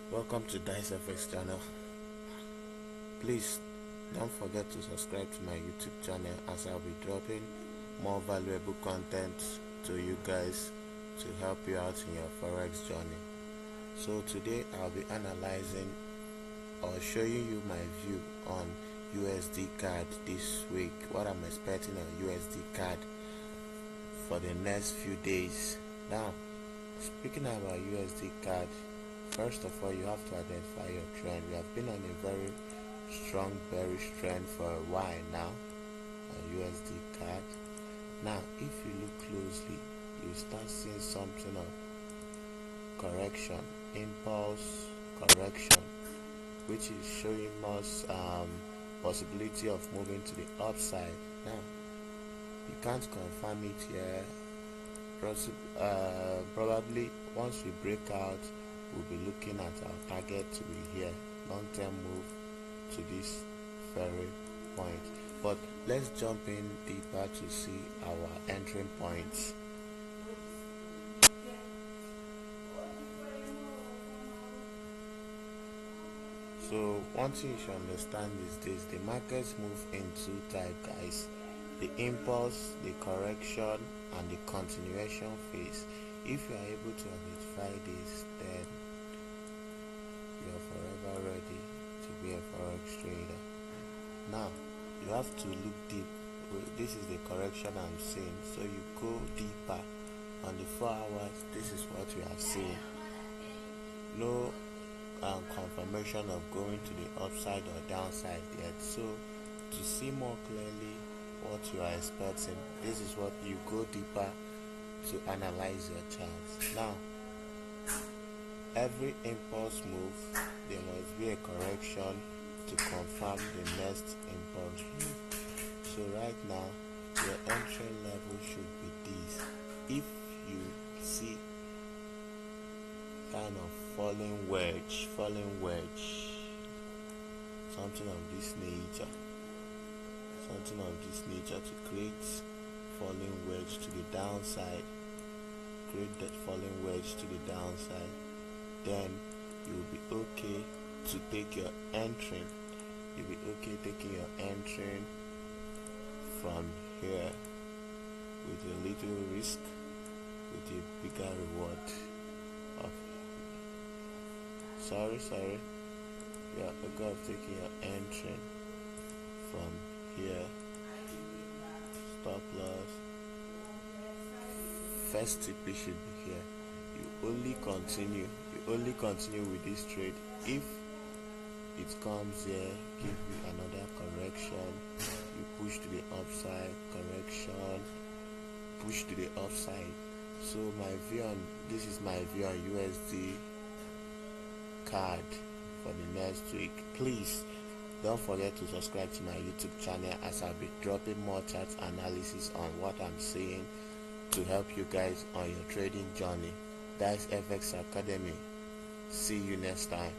Welcome to dicefx channel. Please don't forget to subscribe to my YouTube channel, as I'll be dropping more valuable content to you guys to help you out in your forex journey. So today I'll be analyzing or showing you my view on Usdcad this week, what I'm expecting on Usdcad for the next few days. Now, speaking about Usdcad, first of all, you have to identify your trend. We have been on a very strong bearish trend for a while now on Usdcad. Now, if you look closely, you start seeing something of correction, impulse correction, which is showing us possibility of moving to the upside. Now, you can't confirm it here. Probably once we break out, we'll be looking at our target to be here, long-term move to this very point. But let's jump in deeper to see our entering points. So one thing you should understand is this: the markets move in two types, guys: the impulse, the correction, and the continuation phase. If you are able to identify this, then you are forever ready to be a forex trader. Now, you have to look deep. This is the correction I'm seeing. So you go deeper on the 4 hours. This is what we are seeing. No confirmation of going to the upside or downside yet. So to see more clearly what you are expecting, this is what you go deeper to analyze your charts. Now, every impulse move, there must be a correction to confirm the next impulse move. So right now, your entry level should be this. If you see kind of falling wedge, something of this nature, to create falling wedge to the downside, then you'll be okay to take your entry. You'll be okay taking your entry from here with a little risk, with a bigger reward of you are okay of taking your entry from here. Stop loss, first TP should be here. You only continue with this trade if it comes here, give me another correction, you push to the upside, correction, push to the upside. So this is my view on USD card for the next week. Please don't forget to subscribe to my YouTube channel, as I'll be dropping more chart analysis on what I'm saying to help you guys on your trading journey. dicefx Academy. See you next time.